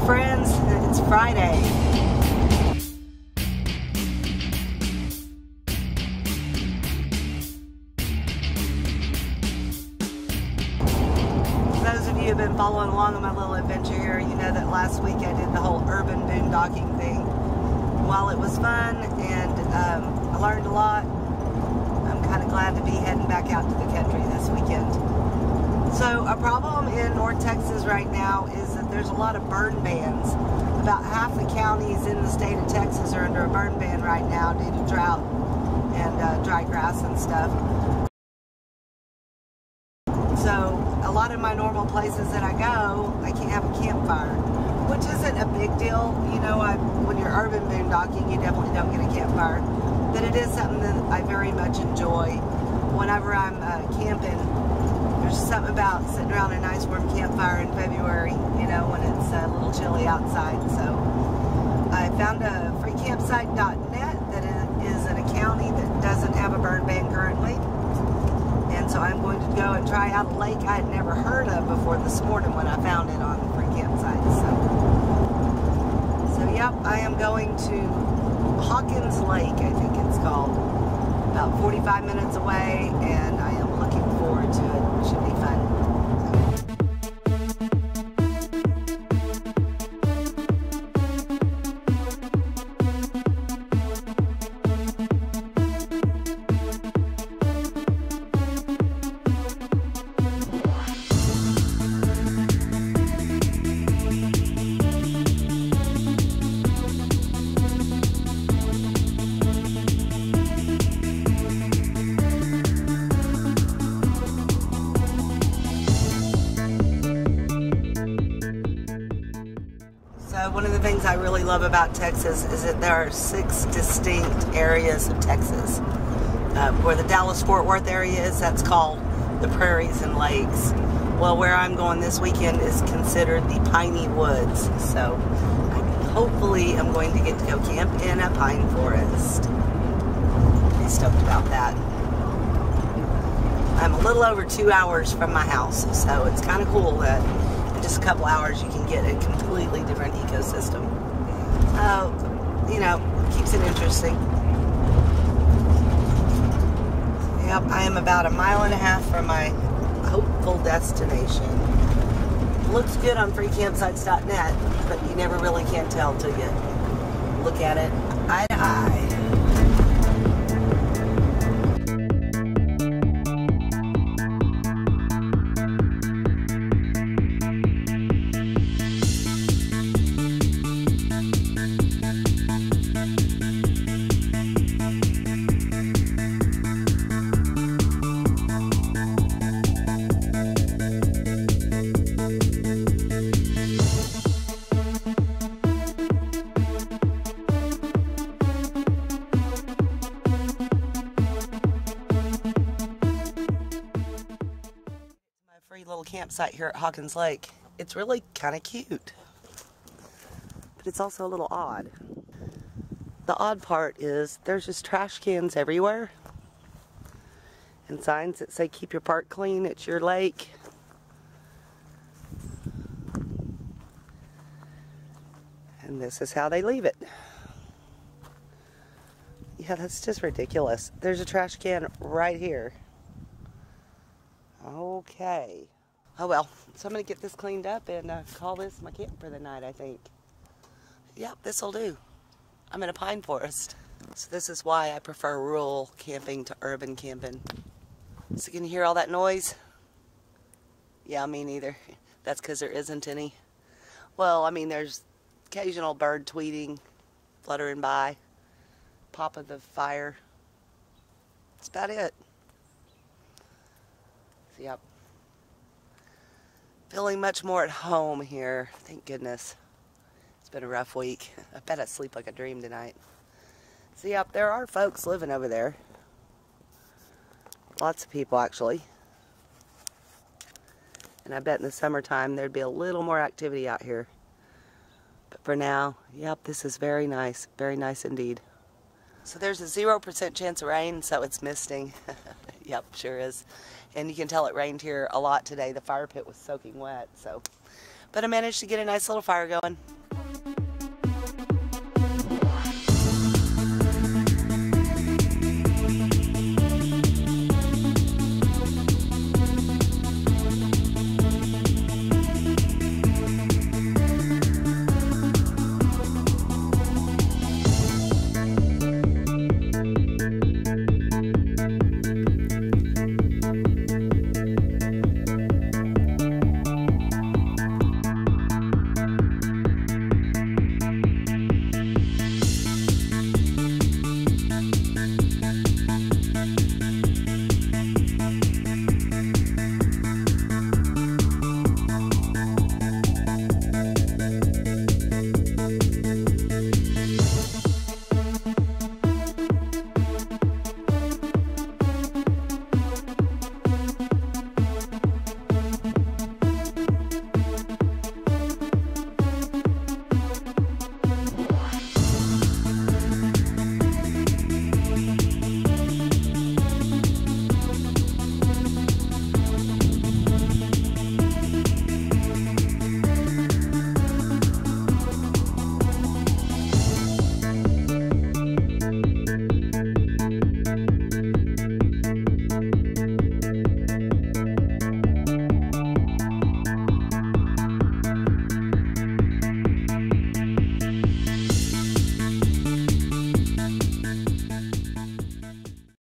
friends, it's Friday. Those of you who have been following along on my little adventure here, you know that last week I did the whole urban boondocking thing. While it was fun and I learned a lot, I'm kind of glad to be heading back out to the country this weekend. So a problem in North Texas right now is that there's a lot of burn bans. About half the counties in the state of Texas are under a burn ban right now due to drought and dry grass and stuff. So a lot of my normal places that I go, I can't have a campfire, which isn't a big deal. You know, when you're urban boondocking, you definitely don't get a campfire. But it is something that I very much enjoy. Whenever I'm camping, there's something about sitting around a nice warm campfire in February, you know, when it's a little chilly outside. So I found a freecampsite.net that is in a county that doesn't have a burn ban currently. And so I'm going to go and try out a lake I had never heard of before this morning when I found it on Free Campsite. So yep, I am going to Hawkins Lake, I think it's called. About 45 minutes away, and I am looking forward to it. It should be fun. One of the things I really love about Texas is that there are 6 distinct areas of Texas. Where the Dallas-Fort Worth area is, that's called the Prairies and Lakes. Well, where I'm going this weekend is considered the Piney Woods. So hopefully I'm going to get to go camp in a pine forest. Pretty stoked about that. I'm a little over 2 hours from my house, so it's kind of cool that just a couple hours you can get a completely different ecosystem. You know, keeps it interesting. Yep, I am about 1.5 miles from my hopeful destination. Looks good on freecampsites.net, but you never really can tell till you look at it eye to eye. Little campsite here at Hawkins Lake. It's really kind of cute, but it's also a little odd. The odd part is there's just trash cans everywhere and signs that say keep your park clean, it's your lake. And this is how they leave it. Yeah, that's just ridiculous. There's a trash can right here. Okay. Oh well, so I'm going to get this cleaned up and call this my camp for the night, I think. Yep, this'll do. I'm in a pine forest. So this is why I prefer rural camping to urban camping. So can you hear all that noise? Yeah, me neither. That's because there isn't any. Well, I mean, there's occasional bird tweeting, fluttering by, pop of the fire. That's about it. So, yep. Feeling much more at home here, thank goodness. It's been a rough week. I bet I sleep like a dream tonight. So yep, there are folks living over there. Lots of people actually. And I bet in the summertime there'd be a little more activity out here. But for now, yep, this is very nice indeed. So there's a 0% chance of rain, so it's misting. Yep, sure is. And you can tell it rained here a lot today. The fire pit was soaking wet, so. but I managed to get a nice little fire going.